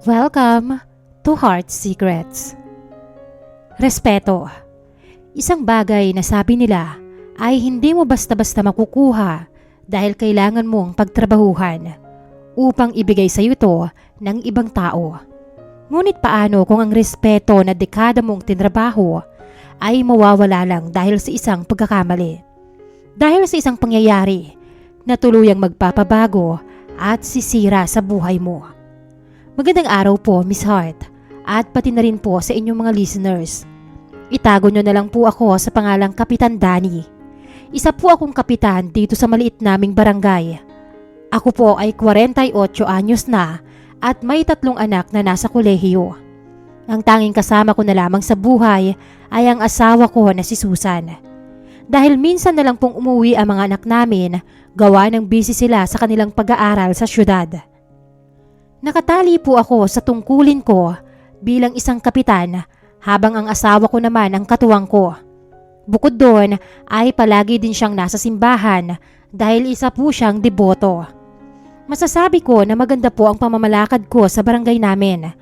Welcome to Heart Secrets. Respeto. Isang bagay na sabi nila ay hindi mo basta-basta makukuha dahil kailangan mong pagtrabahuhan upang ibigay sa iyo ito ng ibang tao. Ngunit paano kung ang respeto na dekada mong tinrabaho ay mawawala lang dahil sa isang pagkakamali? Dahil sa isang pangyayari na tuluyang magpapabago at sisira sa buhay mo. Magandang araw po, Miss Heart, at pati na rin po sa inyong mga listeners. Itago nyo na lang po ako sa pangalang Kapitan Danny. Isa po akong kapitan dito sa maliit naming barangay. Ako po ay 48 anyos na at may 3 anak na nasa kolehiyo. Ang tanging kasama ko na lamang sa buhay ay ang asawa ko na si Susan. Dahil minsan na lang pong umuwi ang mga anak namin, gawa ng busy sila sa kanilang pag-aaral sa syudad. Nakatali po ako sa tungkulin ko bilang isang kapitan habang ang asawa ko naman ang katuwang ko. Bukod doon ay palagi din siyang nasa simbahan dahil isa po siyang deboto. Masasabi ko na maganda po ang pamamalakad ko sa barangay namin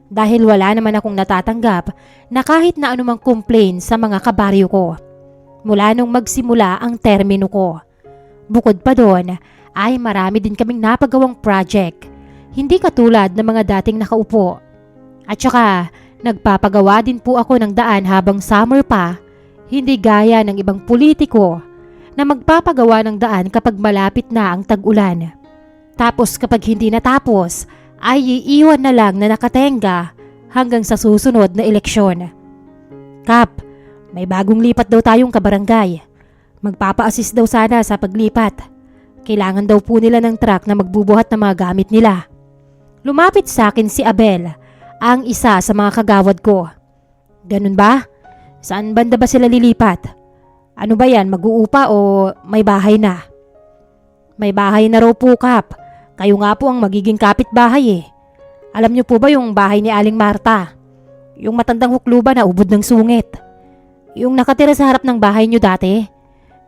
dahil wala naman akong natatanggap na kahit na anumang complaint sa mga kabaryo ko mula nung magsimula ang termino ko. Bukod pa doon ay marami din kaming napagawang project. Hindi katulad ng mga dating nakaupo. At saka, nagpapagawa din po ako ng daan habang summer pa, hindi gaya ng ibang politiko na magpapagawa ng daan kapag malapit na ang tag-ulan. Tapos kapag hindi natapos, ay iiwan na lang na nakatenga hanggang sa susunod na eleksyon. Kap, may bagong lipat daw tayong kabarangay. Magpapa-assist daw sana sa paglipat. Kailangan daw po nila ng truck na magbubuhat ng mga gamit nila. Lumapit sa akin si Abel, ang isa sa mga kagawad ko. Ganun ba? Saan banda ba sila lilipat? Ano ba yan, mag-uupa o may bahay na? May bahay na raw po, Kap. Kayo nga po ang magiging kapitbahay eh. Alam niyo po ba yung bahay ni Aling Marta? Yung matandang hukluba na ubod ng sungit. Yung nakatira sa harap ng bahay niyo dati?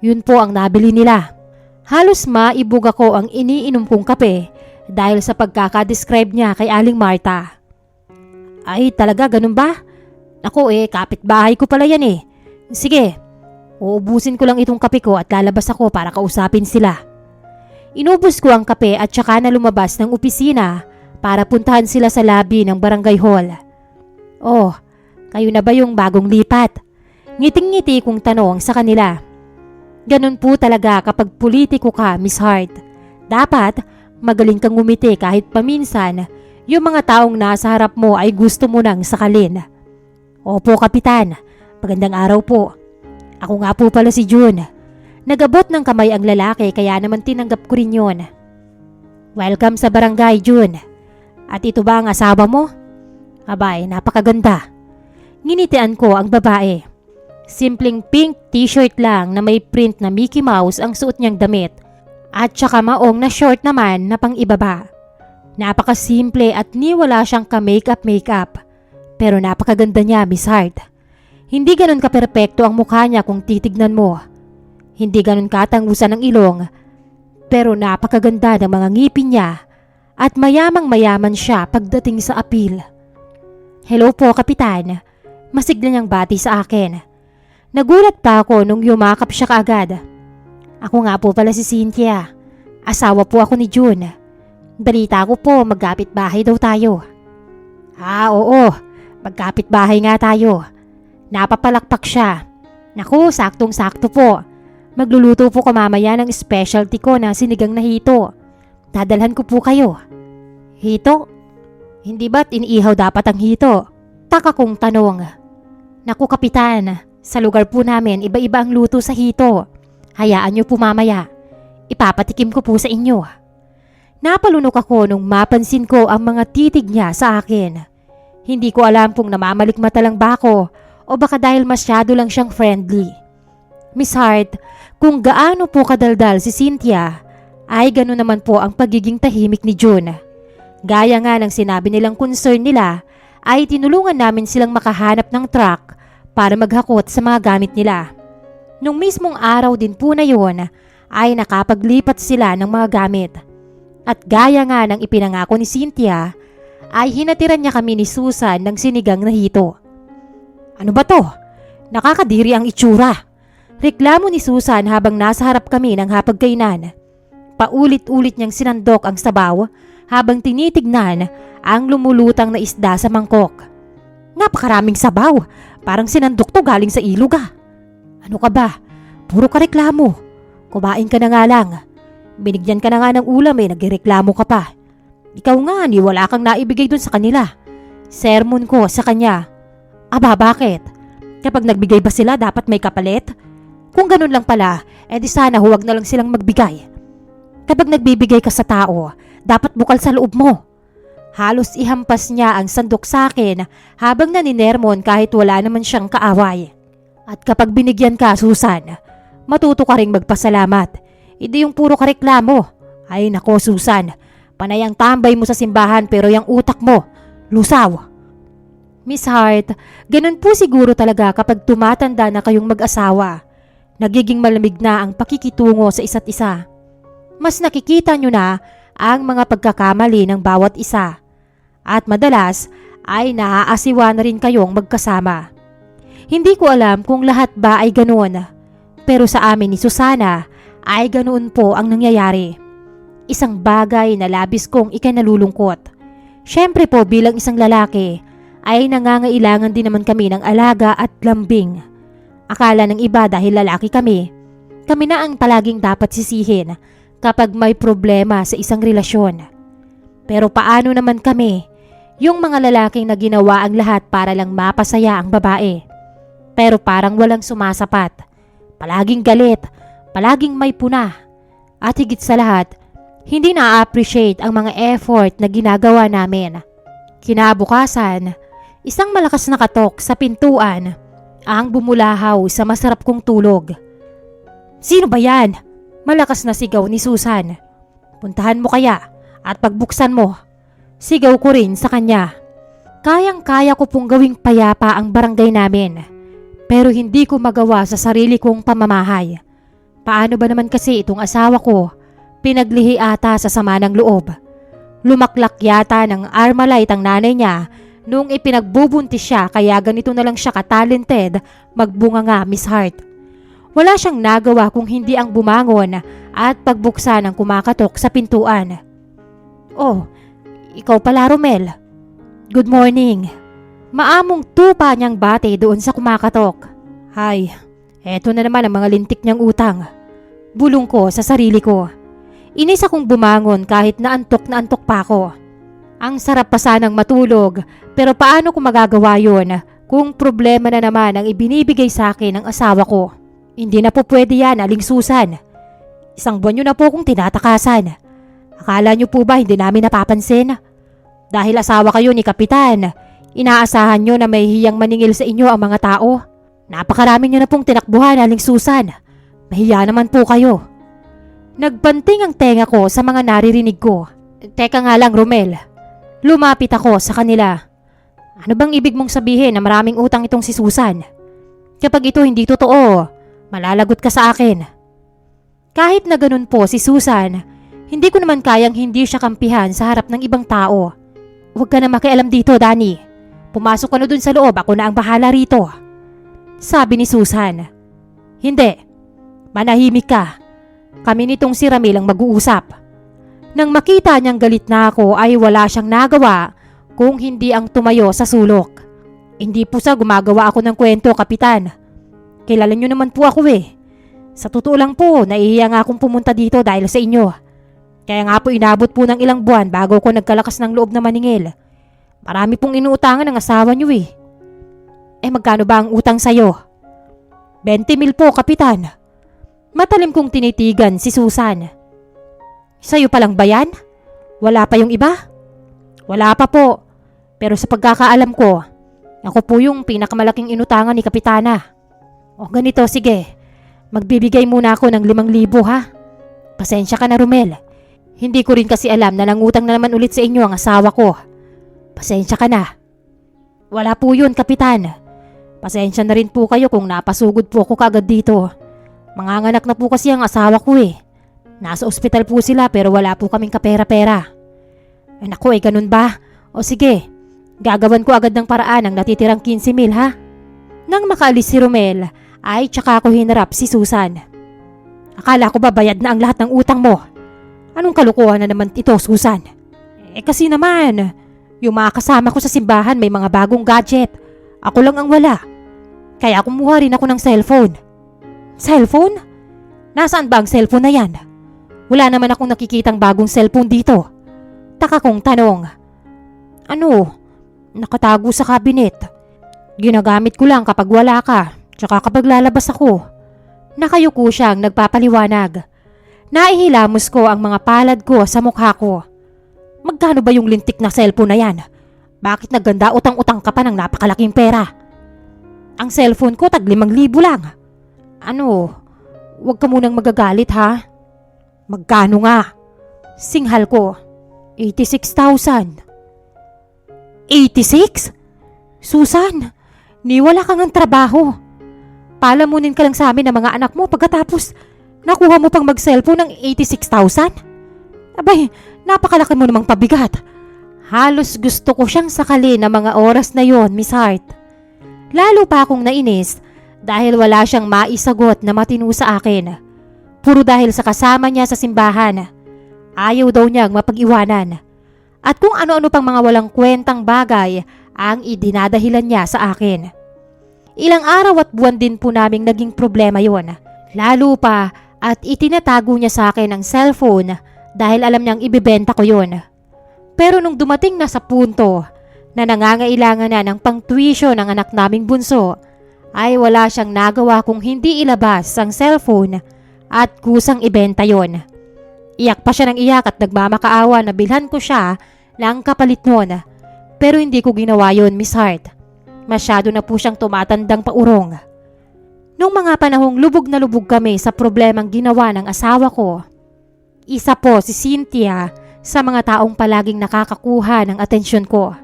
Yun po ang nabili nila. Halos maibog ako ang iniinom kong kape dahil sa pagkakadescribe niya kay Aling Marta. Ay talaga ganun ba? Ako kapitbahay ko pala yan eh. Sige, uubusin ko lang itong kape ko at lalabas ako para kausapin sila. Inubos ko ang kape at saka na lumabas ng opisina para puntahan sila sa lobby ng barangay hall. Oh, kayo na ba yung bagong lipat? Ngiting-ngiti kong tanong sa kanila. Ganun po talaga kapag politiko ka, Miss Heart. Dapat magaling kang ngumiti kahit paminsan yung mga taong nasa harap mo ay gusto mo nang sakalin. Opo, Kapitan. Magandang araw po. Ako nga po pala si June. Nagabot ng kamay ang lalaki kaya naman tinanggap ko rin yun. Welcome sa barangay, June. At ito ba ang asawa mo? Abay, napakaganda. Nginitian ko ang babae. Simpleng pink t-shirt lang na may print na Mickey Mouse ang suot niyang damit. At saka maong na short naman na pang ibaba. Napakasimple at niwala siyang ka-makeup. Pero napakaganda niya, Miss Heart. Hindi ganun ka-perpekto ang mukha niya kung titignan mo. Hindi ganun katangusan ng ilong. Pero napakaganda ng mga ngipin niya. At mayamang-mayaman siya pagdating sa appeal. Hello po, Kapitan. Masigla niyang bati sa akin. Nagulat pa ako nung yumakap siya kaagad. Ako nga po pala si Cynthia. Asawa po ako ni June. Balita ko po magkapit-bahay daw tayo. Oo. Magkapit-bahay nga tayo. Napapalakpak siya. Naku, saktong-sakto po. Magluluto po ko mamaya ng specialty ko na sinigang na hito. Dadalhan ko po kayo. Hito? Hindi ba't iniihaw dapat ang hito? Taka kong tanong. Naku, Kapitan, sa lugar po namin iba-iba ang luto sa hito. Hayaan niyo po mamaya. Ipapatikim ko po sa inyo. Napalunok ako nung mapansin ko ang mga titig niya sa akin. Hindi ko alam kung namamalikmata lang ba ako o baka dahil masyado lang siyang friendly. Miss Heart, kung gaano po kadaldal si Cynthia, ay gano'n naman po ang pagiging tahimik ni June. Gaya nga ng sinabi nilang concern nila, ay tinulungan namin silang makahanap ng truck para maghakot sa mga gamit nila. Nung mismong araw din po na yun, ay nakapaglipat sila ng mga gamit. At gaya nga ng ipinangako ni Cynthia, ay hinatiran niya kami ni Susan ng sinigang na hito. Ano ba to? Nakakadiri ang itsura. Reklamo ni Susan habang nasa harap kami ng hapagkainan. Paulit-ulit niyang sinandok ang sabaw habang tinitignan ang lumulutang na isda sa mangkok. Napakaraming sabaw. Parang sinandok to galing sa ilog ah. Ano ka ba? Puro ka reklamo. Kumain ka na nga lang. Binigyan ka na nga ng ulam nagreklamo ka pa. Ikaw nga wala kang naibigay dun sa kanila. Sermon ko sa kanya. Aba bakit? Kapag nagbigay ba sila dapat may kapalit? Kung ganun lang pala, di sana huwag na lang silang magbigay. Kapag nagbibigay ka sa tao, dapat bukal sa loob mo. Halos ihampas niya ang sandok sa akin habang naninermon kahit wala naman siyang kaaway. At kapag binigyan ka, Susan, matuto ka ring magpasalamat. Hindi yung puro ka reklamo. Ay nako, Susan, panay ang tambay mo sa simbahan pero yung utak mo, lusaw. Miss Hart, ganun po siguro talaga kapag tumatanda na kayong mag-asawa. Nagiging malamig na ang pakikitungo sa isa't isa. Mas nakikita nyo na ang mga pagkakamali ng bawat isa. At madalas ay naaasiwa na rin kayong magkasama. Hindi ko alam kung lahat ba ay ganoon. Pero sa amin ni Susana ay ganoon po ang nangyayari. Isang bagay na labis kong ikinalulungkot. Syempre po bilang isang lalaki ay nangangailangan din naman kami ng alaga at lambing. Akala ng iba dahil lalaki kami na ang palaging dapat sisihin kapag may problema sa isang relasyon. Pero paano naman kami, yung mga lalaking na ginawa ang lahat para lang mapasaya ang babae? Pero parang walang sumasapat. Palaging galit, palaging may puna. At higit sa lahat, hindi na-appreciate ang mga effort na ginagawa namin. Kinabukasan, isang malakas na katok sa pintuan ang bumulahaw sa masarap kong tulog. Sino ba yan? Malakas na sigaw ni Susan. Puntahan mo kaya at pagbuksan mo. Sigaw ko rin sa kanya. Kayang-kaya ko pong gawing payapa ang barangay namin. Pero hindi ko magawa sa sarili kong pamamahay. Paano ba naman kasi itong asawa ko? Pinaglihi ata sa sama ng loob. Lumaklak yata ng Armalite ang nanay niya nung ipinagbubuntis siya kaya ganito na lang siya ka-talented magbunga nga, Miss Hart. Wala siyang nagawa kung hindi ang bumangon at pagbuksan ng kumakatok sa pintuan. Oh, ikaw pala, Romel. Good morning. Maamong tupa niyang bate doon sa kumakatok. Hay, eto na naman ang mga lintik niyang utang. Bulong ko sa sarili ko. Inis akong bumangon kahit na antok pa ako. Ang sarap pa sanang matulog pero paano ko magagawa yun kung problema na naman ang ibinibigay sa akin ng asawa ko? Hindi na po pwede yan, Aling Susan. Isang buwan nyo na po akong tinatakasan. Akala nyo po ba hindi namin napapansin? Dahil asawa kayo ni Kapitan, inaasahan nyo na may hiyang maningil sa inyo ang mga tao. Napakarami nyo na pong tinakbuhan, Aling Susan. Mahiya naman po kayo. Nagbanting ang tenga ko sa mga naririnig ko. Teka nga lang, Romel. Lumapit ako sa kanila. Ano bang ibig mong sabihin na maraming utang itong si Susan? Kapag ito hindi totoo, malalagot ka sa akin. Kahit na ganun po si Susan, hindi ko naman kayang hindi siya kampihan sa harap ng ibang tao. Huwag ka na makialam dito, Danny. Pumasok ka na dun sa loob, ako na ang bahala rito. Sabi ni Susan. Hindi. Manahimik ka. Kami nitong si Ramil ang mag-uusap. Nang makita niyang galit na ako ay wala siyang nagawa kung hindi ang tumayo sa sulok. Hindi po sa gumagawa ako ng kwento, Kapitan. Kilala niyo naman po ako eh. Sa totoo lang po, nahihiya nga akong pumunta dito dahil sa inyo. Kaya nga po inabot po ng ilang buwan bago ko nagkalakas ng loob na maningil. Marami pong inuutangan ng asawa niyo eh. Magkano ba ang utang sa'yo? 20 mil po, Kapitan. Matalim kong tinitigan si Susan. Sa'yo pa lang ba yan? Wala pa yung iba? Wala pa po. Pero sa pagkakaalam ko, ako po yung pinakamalaking inutangan ni Kapitana. O ganito, sige. Magbibigay muna ako ng 5,000 ha. Pasensya ka na, Romel. Hindi ko rin kasi alam na nangutang na naman ulit sa inyo ang asawa ko. Pasensya ka na. Wala po yun, Kapitan. Pasensya na rin po kayo kung napasugod po ako kaagad dito. Manganganak na po kasi ang asawa ko eh. Nasa ospital po sila pero wala po kaming kapera-pera. Naku, ganun ba? O sige, gagawan ko agad ng paraan ang natitirang 15,000 ha? Nang makaalis si Romel, ay tsaka ako hinarap si Susan. Akala ko ba bayad na ang lahat ng utang mo? Anong kalukuhan na naman ito, Susan? Kasi naman, yung mga kasama ko sa simbahan may mga bagong gadget. Ako lang ang wala. Kaya kumuha rin ako ng cellphone. Cellphone? Nasaan ba ang cellphone na yan? Wala naman akong nakikitang bagong cellphone dito. Taka kong tanong. Ano? Nakatago sa cabinet. Ginagamit ko lang kapag wala ka, tsaka kapag lalabas ako. Nakayuko siyang nagpapaliwanag. Naihilamos ko ang mga palad ko sa mukha ko. Magkano ba yung lintik na cellphone na yan? Bakit naganda utang-utang ka pa ng napakalaking pera? Ang cellphone ko tag 5,000 lang. Ano? Huwag ka munang magagalit ha? Magkano nga? Singhal ko. 86,000. 86? Susan, niwala ka ng trabaho. Palamunin ka lang sa amin ng mga anak mo pagkatapos nakuha mo pang mag-cellphone ng 86,000? Abay, napakalaki mo namang pabigat. Halos gusto ko siyang sakalin ng mga oras na yon, Miss Hart. Lalo pa akong nainis dahil wala siyang maisagot na matino sa akin. Puro dahil sa kasama niya sa simbahan. Ayaw daw niyang mapag-iwanan. At kung ano-ano pang mga walang kwentang bagay ang idinadahilan niya sa akin. Ilang araw at buwan din po naming naging problema yon. Lalo pa at itinatago niya sa akin ang cellphone dahil alam niyang ibibenta ko yon. Pero nung dumating na sa punto na nangangailangan na ng pang-tuition ng anak naming bunso, ay wala siyang nagawa kung hindi ilabas ang cellphone at kusang ibenta yon. Iyak pa siya ng iyak at nagmamakaawa na bilhan ko siya ng kapalit nun. Pero hindi ko ginawa yon, Miss Hart. Masyado na po siyang tumatandang paurong. Nung mga panahong lubog na lubog kami sa problemang ginawa ng asawa ko, isa po si Cynthia sa mga taong palaging nakakakuha ng atensyon ko.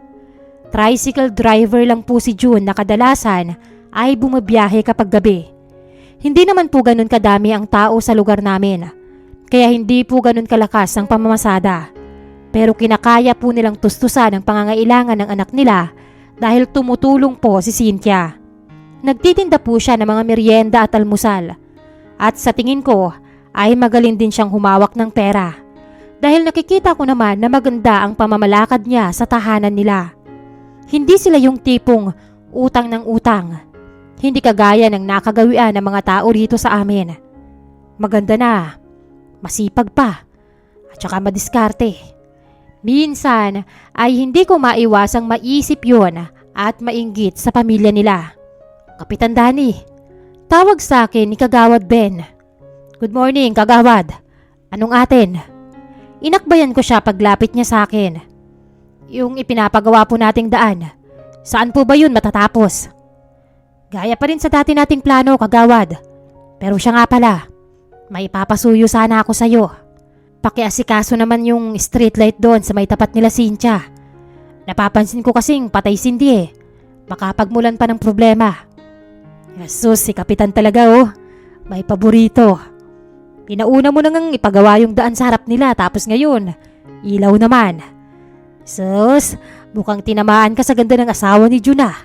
Tricycle driver lang po si June na kadalasan ay bumabiyahe kapag gabi. Hindi naman po ganun kadami ang tao sa lugar namin, kaya hindi po ganun kalakas ang pamamasada. Pero kinakaya po nilang tustusan ang pangangailangan ng anak nila dahil tumutulong po si Cynthia. Nagtitinda po siya ng mga merienda at almusal. At sa tingin ko ay magaling din siyang humawak ng pera. Dahil nakikita ko naman na maganda ang pamamalakad niya sa tahanan nila. Hindi sila yung tipong utang ng utang. Hindi kagaya ng nakagawian ng mga tao rito sa amin. Maganda na, masipag pa, at saka madiskarte. Minsan ay hindi ko maiwasang maisip yon at mainggit sa pamilya nila. Kapitan Danny, tawag sa akin ni Kagawad Ben. Good morning, Kagawad. Anong atin? Inakbayan ko siya paglapit niya sa akin. Yung ipinapagawa po nating daan, saan po ba yun matatapos? Gaya pa rin sa dati nating plano, Kagawad. Pero siya nga pala, may papasuyo sana ako sa'yo. Pakiasikaso naman yung street light doon sa may tapat nila Cynthia. Napapansin ko kasing patay sindi eh. Baka pagmulan pa ng problema. Jesus, si Kapitan talaga oh. May paborito. Pinauna mo nang ipagawa yung daan sa harap nila tapos ngayon, ilaw naman. Sus, mukhang tinamaan ka sa ganda ng asawa ni Juna.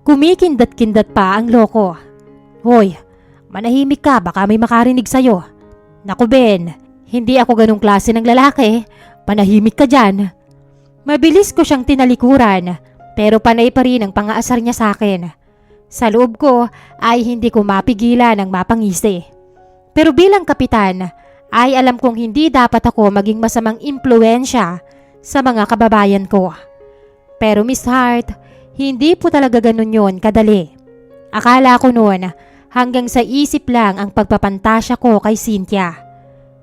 Kumikindat-kindat pa ang loko. Hoy, manahimik ka baka may makarinig sa'yo. Naku Ben, hindi ako ganong klase ng lalaki. Panahimik ka dyan. Mabilis ko siyang tinalikuran pero panay pa rin ang pangaasar niya sa akin. Sa loob ko ay hindi ko mapigilan ang mapangisi. Pero bilang kapitan ay alam kong hindi dapat ako maging masamang impluensya sa mga kababayan ko. Pero Miss Hart, hindi po talaga ganun yon kadali. Akala ko noon hanggang sa isip lang ang pagpapantasya ko kay Cynthia.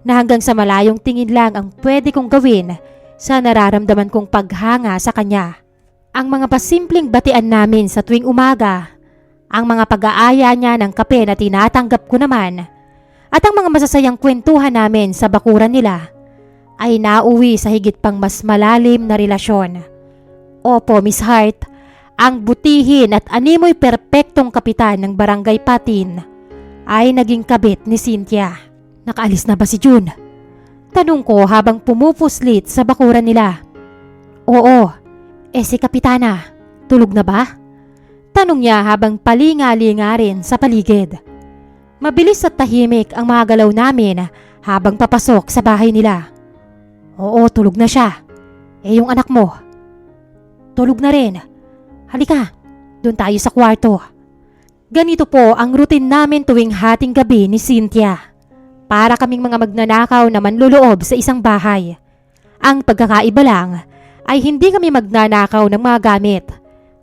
Na hanggang sa malayong tingin lang ang pwede kong gawin sa nararamdaman kong paghanga sa kanya. Ang mga pasimpleng batian namin sa tuwing umaga, ang mga pag-aaya niya ng kape na tinatanggap ko naman, at ang mga masasayang kwentuhan namin sa bakuran nila, ay nauwi sa higit pang mas malalim na relasyon. Opo, Miss Hart, ang butihin at animoy perpektong kapitan ng Barangay Patin ay naging kabit ni Cynthia. Nakaalis na ba si June? Tanong ko habang pumupuslit sa bakuran nila. Oo, Si Kapitana, tulog na ba? Tanong niya habang palinga-linga rin sa paligid. Mabilis at tahimik ang mga galaw namin habang papasok sa bahay nila. Oo, tulog na siya. Yung anak mo? Tulog na rin. Halika, doon tayo sa kwarto. Ganito po ang routine namin tuwing hating gabi ni Cynthia. Para kaming mga magnanakaw na manluloob sa isang bahay. Ang pagkakaiba lang ay hindi kami magnanakaw ng mga gamit,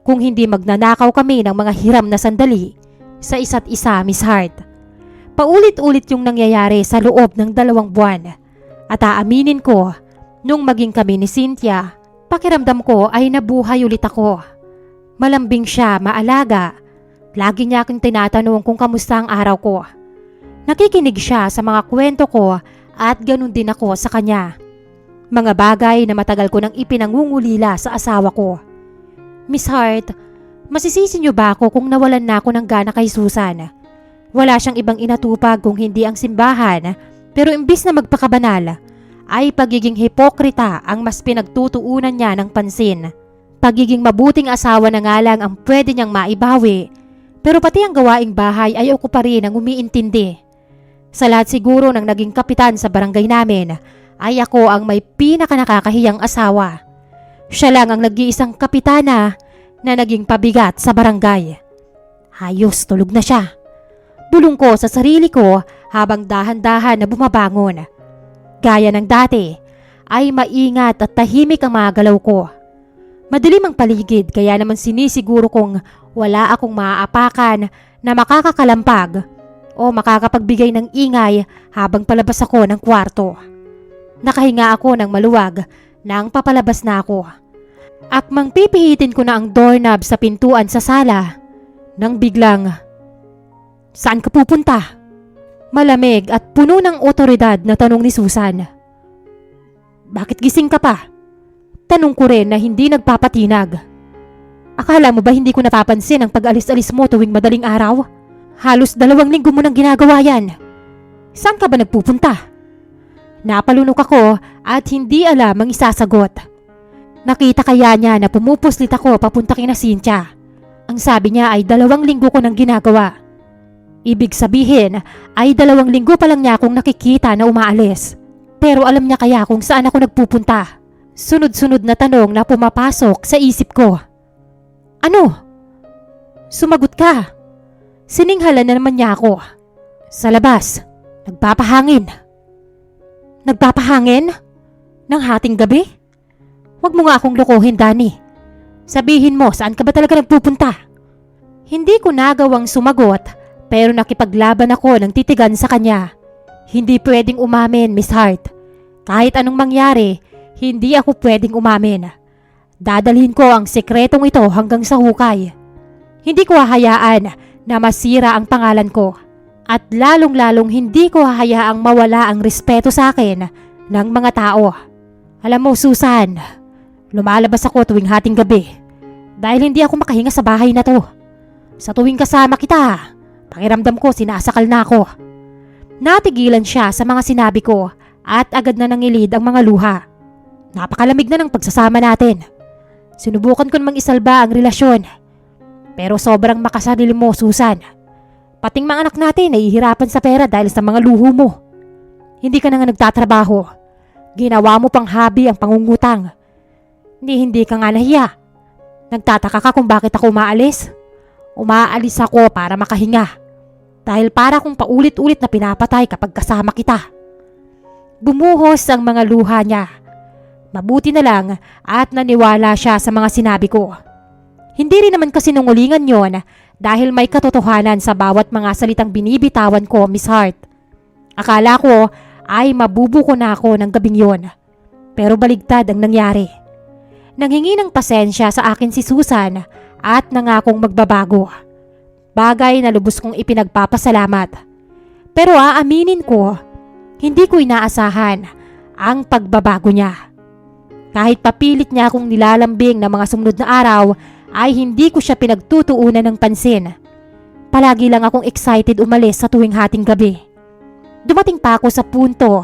kung hindi magnanakaw kami ng mga hiram na sandali sa isa't isa, Miss Hart. Paulit-ulit yung nangyayari sa loob ng 2 buwan. At aaminin ko, nung maging kami ni Cynthia, pakiramdam ko ay nabuhay ulit ako. Malambing siya, maalaga. Lagi niya akong tinatanong kung kamusta ang araw ko. Nakikinig siya sa mga kwento ko at ganun din ako sa kanya. Mga bagay na matagal ko nang ipinangungulila sa asawa ko. Miss Hart, masisisi niyo ba ako kung nawalan na ako ng gana kay Susan? Wala siyang ibang inatupag kung hindi ang simbahan, pero imbis na magpakabanal, ay pagiging hipokrita ang mas pinagtutuunan niya ng pansin. Pagiging mabuting asawa na nga lang ang pwede niyang maibawi, pero pati ang gawaing bahay ay ako pa rin ang umiintindi. Sa lahat siguro ng naging kapitan sa barangay namin, ay ako ang may pinakanakakahiyang asawa. Siya lang ang nag-iisang kapitana na naging pabigat sa barangay. Ayos, tulog na siya. Bulong ko sa sarili ko habang dahan-dahan na bumabangon. Gaya ng dati, ay maingat at tahimik ang mga galaw ko. Madilim ang paligid kaya naman sinisiguro kong wala akong maaapakan na makakakalampag o makakapagbigay ng ingay habang palabas ako ng kwarto. Nakahinga ako ng maluwag nang papalabas na ako. Akmang pipihitin ko na ang doorknob sa pintuan sa sala nang biglang, "Saan ka pupunta?" Malamig at puno ng otoridad na tanong ni Susan. "Bakit gising ka pa?" Tanong ko rin na hindi nagpapatinag. "Akala mo ba hindi ko napapansin ang pag-alis-alis mo tuwing madaling araw? Halos 2 linggo mo nang ginagawa yan. Saan ka ba nagpupunta?" Napalunok ako at hindi alam ang isasagot. Nakita kaya niya na pumupuslit ako papunta kina Cynthia. Ang sabi niya ay 2 linggo ko nang ginagawa. Ibig sabihin ay 2 linggo pa lang niya akong nakikita na umaalis. Pero alam niya kaya kung saan ako nagpupunta? Sunod-sunod na tanong na pumapasok sa isip ko. "Ano?" "Sumagot ka." Sininghalan na naman niya ako. "Sa labas, nagpapahangin." "Nagpapahangin? Nang hating gabi? Huwag mo nga akong lokohin, Danny. Sabihin mo, saan ka ba talaga nagpupunta?" Hindi ko nagawang sumagot pero nakipaglaban ako ng titigan sa kanya. Hindi pwedeng umamin, Miss Hart. Kahit anong mangyari, hindi ako pwedeng umamin. Dadalhin ko ang sekretong ito hanggang sa hukay. Hindi ko hahayaan na masira ang pangalan ko. At lalong-lalong hindi ko hahayaang mawala ang respeto sa akin ng mga tao. Alam mo, Susan, lumalabas ako tuwing hating gabi dahil hindi ako makahinga sa bahay na to. Sa tuwing kasama kita, pakiramdam ko sinasakal na ako. Natigilan siya sa mga sinabi ko at agad na nangilid ang mga luha. Napakalamig na ng pagsasama natin. Sinubukan ko namang isalba ang relasyon. Pero sobrang makasarili mo, Susan. Pating mga anak natin nahihirapan sa pera dahil sa mga luho mo. Hindi ka na nga nagtatrabaho. Ginawa mo pang hobby ang pangungutang. Hindi ka nga nahiya. Nagtataka ka kung bakit ako umaalis. Umaalis ako para makahinga. Dahil para kong paulit-ulit na pinapatay kapag kasama kita. Bumuhos ang mga luha niya. Mabuti na lang at naniwala siya sa mga sinabi ko. Hindi rin naman kasi nungulingan yon dahil may katotohanan sa bawat mga salitang binibitawan ko, Miss Hart. Akala ko ay mabubuko na ako ng gabing yon. Pero baligtad ang nangyari. Nanghingi ng pasensya sa akin si Susan at nangakong magbabago. Bagay na lubos kong ipinagpapasalamat. Pero aaminin ko, hindi ko inaasahan ang pagbabago niya. Kahit papilit niya akong nilalambing ng mga sumunod na araw, ay hindi ko siya pinagtutuunan ng pansin. Palagi lang akong excited umalis sa tuwing hating gabi. Dumating pa ako sa punto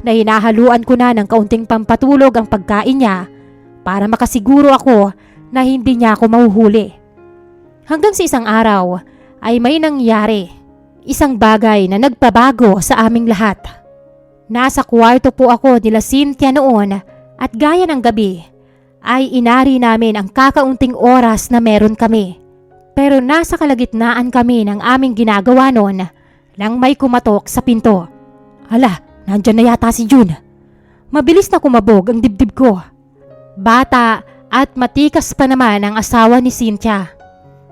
na hinahaluan ko na ng kaunting pampatulog ang pagkain niya para makasiguro ako na hindi niya ako mahuhuli. Hanggang sa isang araw ay may nangyari, isang bagay na nagpabago sa aming lahat. Nasa kwarto po ako nila Cynthia noon at gaya ng gabi ay inari namin ang kakaunting oras na meron kami. Pero nasa kalagitnaan kami ng aming ginagawa noon nang may kumatok sa pinto. Hala, nandyan na yata si June. Mabilis na kumabog ang dibdib ko. Bata at matikas pa naman ang asawa ni Cynthia.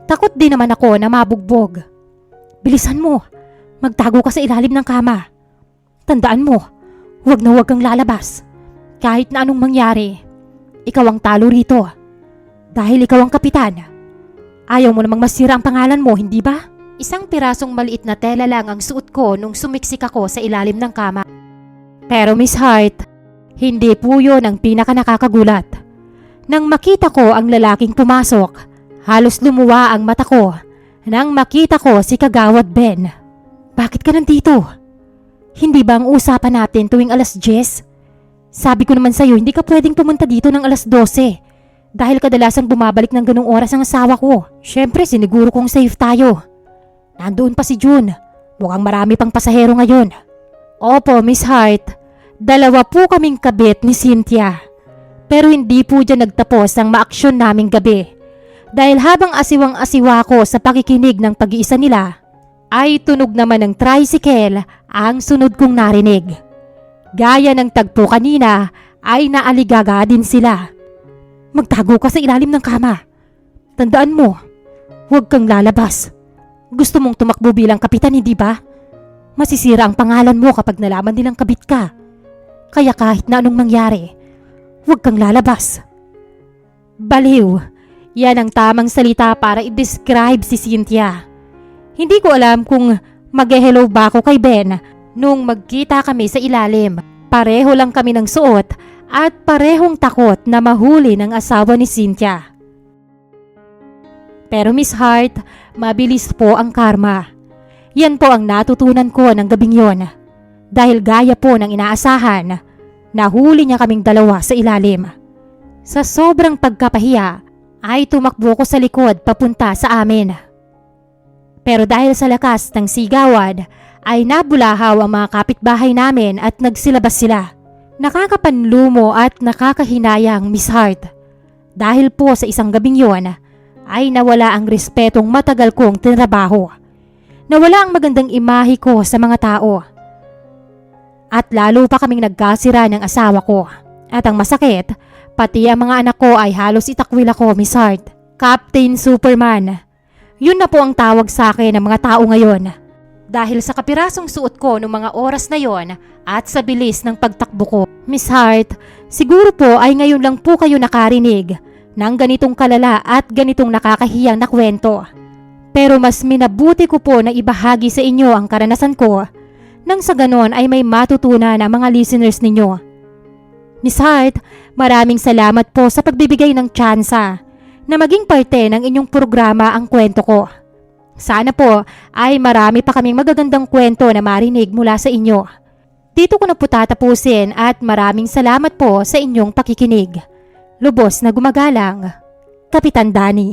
Takot din naman ako na mabugbog. Bilisan mo, magtago ka sa ilalim ng kama. Tandaan mo, huwag na huwag kang lalabas. Kahit na anong mangyari, ikaw ang talo rito. Dahil ikaw ang kapitan. Ayaw mo namang masira ang pangalan mo, hindi ba? Isang pirasong maliit na tela lang ang suot ko nung sumiksik ako sa ilalim ng kama. Pero Miss Hart, hindi po yun ang pinaka nakakagulat. Nang makita ko ang lalaking pumasok, halos lumuwa ang mata ko nang makita ko si Kagawad Ben. Bakit ka nandito? Hindi ba ang usapan natin tuwing alas 10? Sabi ko naman sa'yo, hindi ka pwedeng pumunta dito ng alas 12 dahil kadalasang bumabalik ng ganung oras ang asawa ko. Syempre, siniguro kong safe tayo. Nandoon pa si June. Mukhang marami pang pasahero ngayon. Opo, Miss Hart. 2 po kaming kabit ni Cynthia. Pero hindi po dyan nagtapos ang maaksyon naming gabi. Dahil habang asiwang-asiwa ko sa pakikinig ng pag-iisa nila, ay tunog naman ng tricycle ang sunod kong narinig. Gaya ng tagpo kanina ay naaligaga din sila. Magtago ka sa ilalim ng kama. Tandaan mo, huwag kang lalabas. Gusto mong tumakbo bilang kapitan, hindi ba? Masisira ang pangalan mo kapag nalaman nilang kabit ka. Kaya kahit na anong mangyari, huwag kang lalabas. Baliw, yan ang tamang salita para i-describe si Cynthia. Hindi ko alam kung mag-hello ba ako kay Ben nung magkita kami sa ilalim. Pareho lang kami ng suot at parehong takot na mahuli ng asawa ni Cynthia. Pero Miss Hart, mabilis po ang karma. Yan po ang natutunan ko ng gabing yon. Dahil gaya po ng inaasahan, nahuli niya kaming 2 sa ilalim. Sa sobrang pagkapahiya, ay tumakbo ko sa likod papunta sa amin. Pero dahil sa lakas ng sigawan, ay nabulahaw ang mga kapitbahay namin at nagsilabas sila. Nakakapanlumo at nakakahinayang, Miss Hart. Dahil po sa isang gabing yon, ay nawala ang respetong matagal kong tinrabaho. Nawala ang magandang imahe ko sa mga tao. At lalo pa kaming nagkasira ng asawa ko. At ang masakit, pati ang mga anak ko ay halos itakwil ako, Miss Hart. Captain Superman. Yun na po ang tawag sa akin ng mga tao ngayon. Dahil sa kapirasong suot ko noong mga oras na yon at sa bilis ng pagtakbo ko. Miss Hart, siguro po ay ngayon lang po kayo nakarinig ng ganitong kalala at ganitong nakakahiyang na kwento. Pero mas minabuti ko po na ibahagi sa inyo ang karanasan ko nang sa ganon ay may matutunan ang mga listeners ninyo. Miss Hart, maraming salamat po sa pagbibigay ng tsansa na maging parte ng inyong programa ang kwento ko. Sana po ay marami pa kaming magagandang kwento na marinig mula sa inyo. Dito ko na po tatapusin at maraming salamat po sa inyong pakikinig. Lubos na gumagalang, Kapitan Danny.